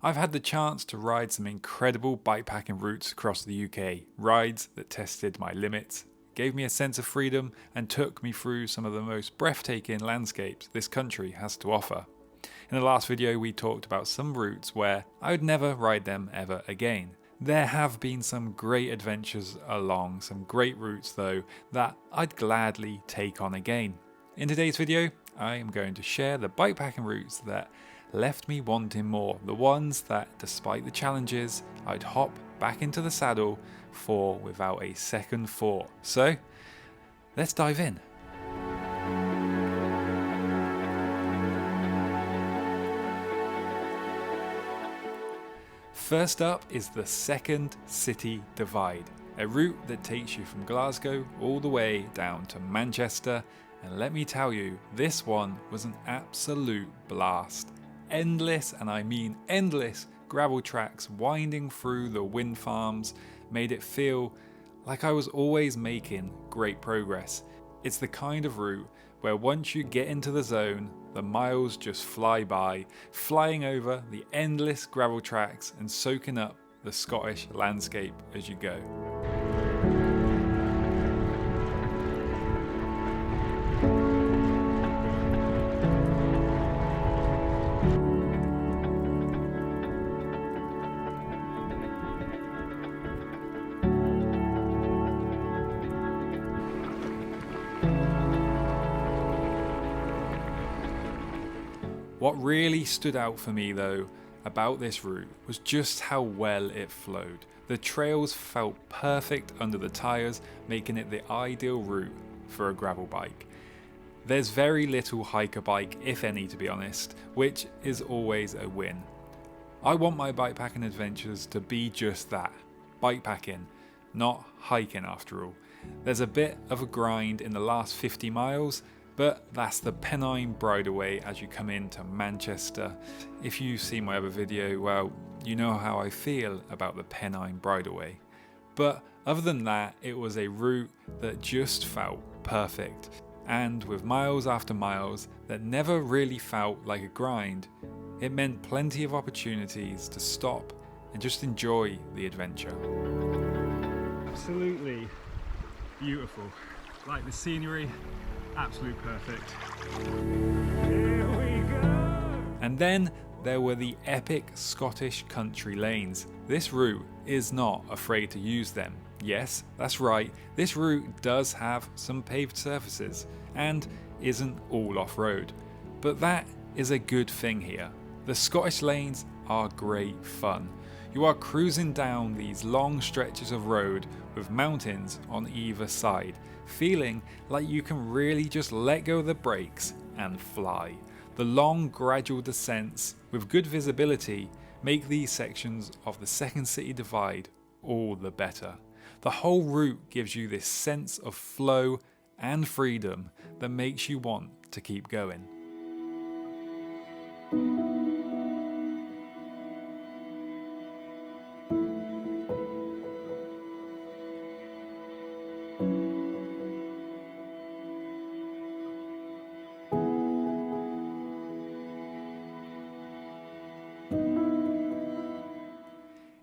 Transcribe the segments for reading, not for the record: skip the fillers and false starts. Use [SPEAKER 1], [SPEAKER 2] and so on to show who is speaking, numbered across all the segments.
[SPEAKER 1] I've had the chance to ride some incredible bikepacking routes across the UK, rides that tested my limits, gave me a sense of freedom and took me through some of the most breathtaking landscapes this country has to offer. In the last video we talked about some routes where I would never ride them ever again. There have been some great adventures along some great routes though that I'd gladly take on again. In today's video I am going to share the bikepacking routes that left me wanting more, the ones that despite the challenges I'd hop back into the saddle for without a second thought. So let's dive in. First up is the Second City Divide, a route that takes you from Glasgow all the way down to Manchester, and let me tell you, this one was an absolute blast. Endless, and I mean endless, gravel tracks winding through the wind farms made it feel like I was always making great progress. It's the kind of route where once you get into the zone, the miles just fly by, flying over the endless gravel tracks and soaking up the Scottish landscape as you go. What really stood out for me though about this route was just how well it flowed. The trails felt perfect under the tyres, making it the ideal route for a gravel bike. There's very little hiker bike, if any to be honest, which is always a win. I want my bikepacking adventures to be just that, bikepacking, not hiking after all. There's a bit of a grind in the last 50 miles, but that's the Pennine Bridleway as you come into Manchester. If you've seen my other video, well, you know how I feel about the Pennine Bridleway. But other than that, it was a route that just felt perfect. And with miles after miles that never really felt like a grind, it meant plenty of opportunities to stop and just enjoy the adventure. Absolutely beautiful. Like the scenery, absolute perfect. Here we go! And then there were the epic Scottish country lanes. This route is not afraid to use them. Yes, that's right, this route does have some paved surfaces and isn't all off-road. But that is a good thing here. The Scottish lanes are great fun. You are cruising down these long stretches of road with mountains on either side, feeling like you can really just let go of the brakes and fly. The long gradual descents with good visibility make these sections of the Second City Divide all the better. The whole route gives you this sense of flow and freedom that makes you want to keep going.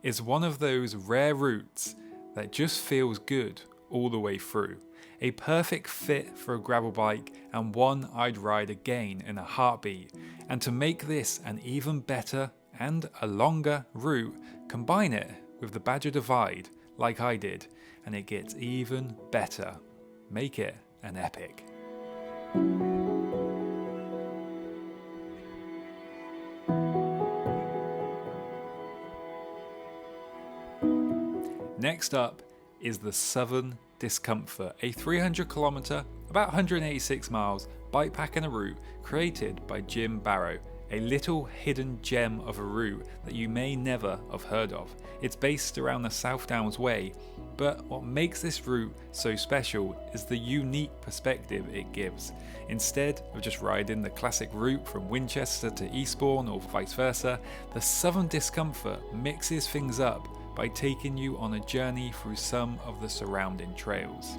[SPEAKER 1] Is one of those rare routes that just feels good all the way through. A perfect fit for a gravel bike and one I'd ride again in a heartbeat. And to make this an even better and a longer route, combine it with the Badger Divide like I did and it gets even better. Make it an epic. Next up is the Southern Discomfort, a 300km, about 186 miles bikepacking route created by Jim Barrow, a little hidden gem of a route that you may never have heard of. It's based around the South Downs Way, but what makes this route so special is the unique perspective it gives. Instead of just riding the classic route from Winchester to Eastbourne or vice versa, the Southern Discomfort mixes things up by taking you on a journey through some of the surrounding trails.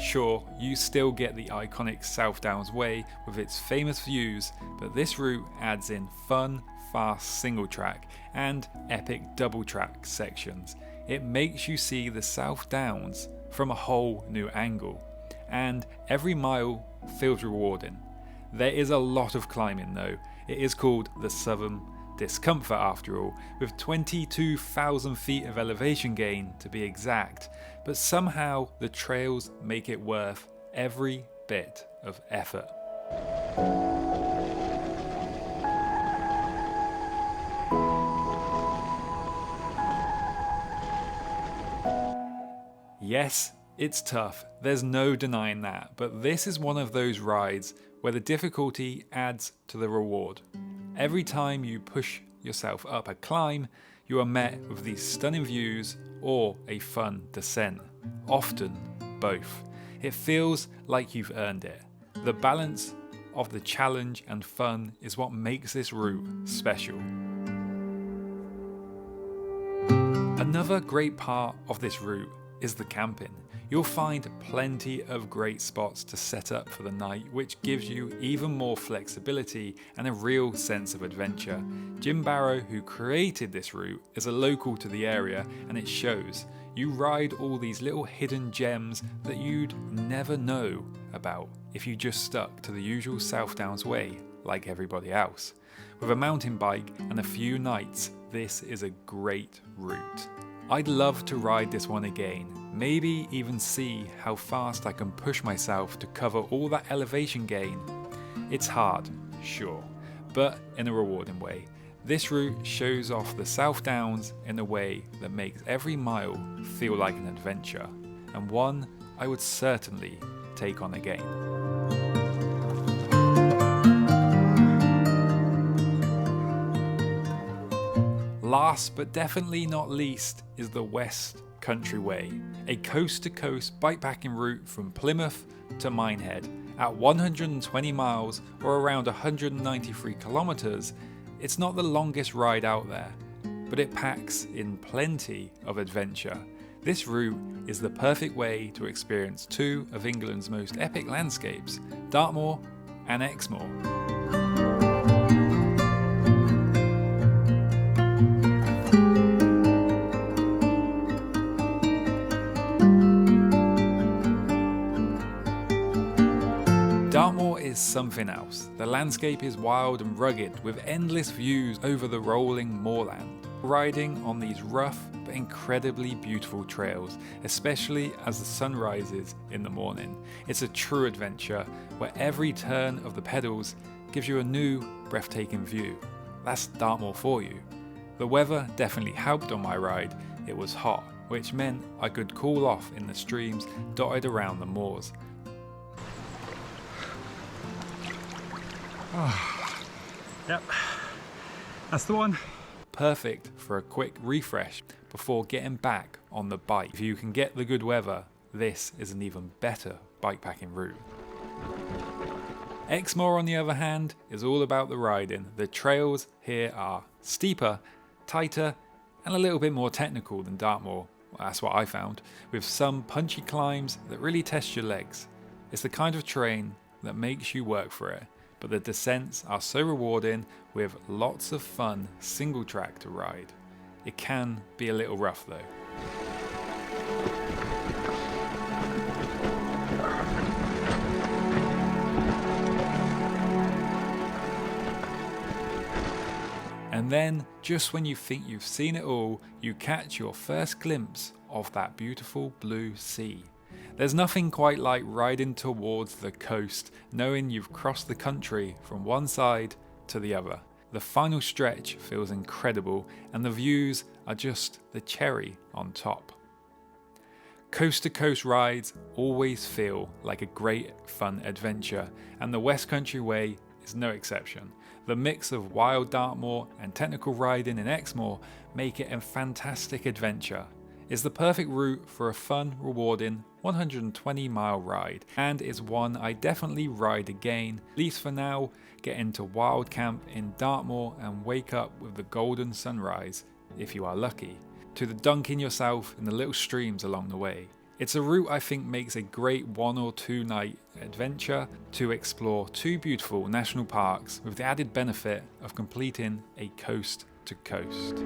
[SPEAKER 1] Sure, you still get the iconic South Downs Way with its famous views, but this route adds in fun, fast single track and epic double track sections. It makes you see the South Downs from a whole new angle, and every mile feels rewarding. There is a lot of climbing though. It is called the Southern Discomfort after all, with 22,000 feet of elevation gain to be exact, but somehow the trails make it worth every bit of effort. Yes, it's tough, there's no denying that, but this is one of those rides where the difficulty adds to the reward. Every time you push yourself up a climb, you are met with these stunning views or a fun descent, often both. It feels like you've earned it. The balance of the challenge and fun is what makes this route special. Another great part of this route is the camping. You'll find plenty of great spots to set up for the night, which gives you even more flexibility and a real sense of adventure. Jim Barrow, who created this route, is a local to the area, and it shows. You ride all these little hidden gems that you'd never know about if you just stuck to the usual South Downs Way like everybody else. With a mountain bike and a few nights, this is a great route. I'd love to ride this one again, maybe even see how fast I can push myself to cover all that elevation gain. It's hard, sure, but in a rewarding way. This route shows off the South Downs in a way that makes every mile feel like an adventure, and one I would certainly take on again. Last but definitely not least is the West Country Way, a coast-to-coast bikepacking route from Plymouth to Minehead. At 120 miles or around 193 kilometers, it's not the longest ride out there, but it packs in plenty of adventure. This route is the perfect way to experience two of England's most epic landscapes, Dartmoor and Exmoor. Dartmoor is something else. The landscape is wild and rugged with endless views over the rolling moorland. Riding on these rough but incredibly beautiful trails, especially as the sun rises in the morning. It's a true adventure where every turn of the pedals gives you a new breathtaking view. That's Dartmoor for you. The weather definitely helped on my ride. It was hot, which meant I could cool off in the streams dotted around the moors.
[SPEAKER 2] Oh, yep, that's the one.
[SPEAKER 1] Perfect for a quick refresh before getting back on the bike. If you can get the good weather, this is an even better bikepacking route. Exmoor, on the other hand, is all about the riding. The trails here are steeper, tighter, and a little bit more technical than Dartmoor. Well, that's what I found, with some punchy climbs that really test your legs. It's the kind of terrain that makes you work for it. But the descents are so rewarding with lots of fun single track to ride. It can be a little rough though. And then, just when you think you've seen it all, you catch your first glimpse of that beautiful blue sea. There's nothing quite like riding towards the coast, knowing you've crossed the country from one side to the other. The final stretch feels incredible, and the views are just the cherry on top. Coast-to-coast rides always feel like a great fun adventure, and the West Country Way is no exception. The mix of wild Dartmoor and technical riding in Exmoor make it a fantastic adventure. It's the perfect route for a fun, rewarding 120-mile ride, and is one I definitely ride again, at least for now. Get into wild camp in Dartmoor and wake up with the golden sunrise, if you are lucky, to the dunking yourself in the little streams along the way. It's a route I think makes a great 1 or 2 night adventure to explore 2 beautiful national parks with the added benefit of completing a coast to coast.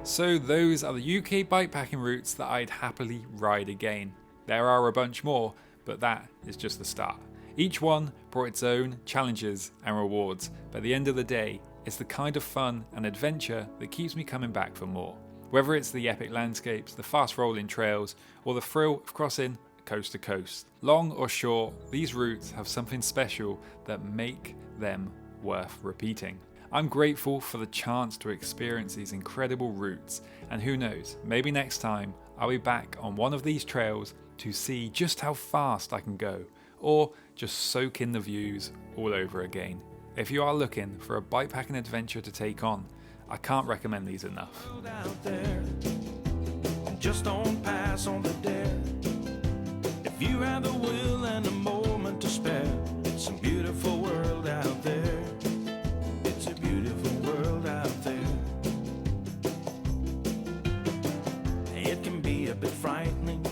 [SPEAKER 1] So those are the UK bikepacking routes that I'd happily ride again. There are a bunch more, but that is just the start. Each one brought its own challenges and rewards, but at the end of the day, it's the kind of fun and adventure that keeps me coming back for more. Whether it's the epic landscapes, the fast rolling trails, or the thrill of crossing coast to coast. Long or short, these routes have something special that make them worth repeating. I'm grateful for the chance to experience these incredible routes, and who knows, maybe next time I'll be back on one of these trails to see just how fast I can go, or just soak in the views all over again. If you are looking for a bikepacking adventure to take on, I can't recommend these enough.
[SPEAKER 3] Out there, just don't pass on the dare. If you have the will and a moment to spare, it's a beautiful world out there. It's a beautiful world out there. It can be a bit frightening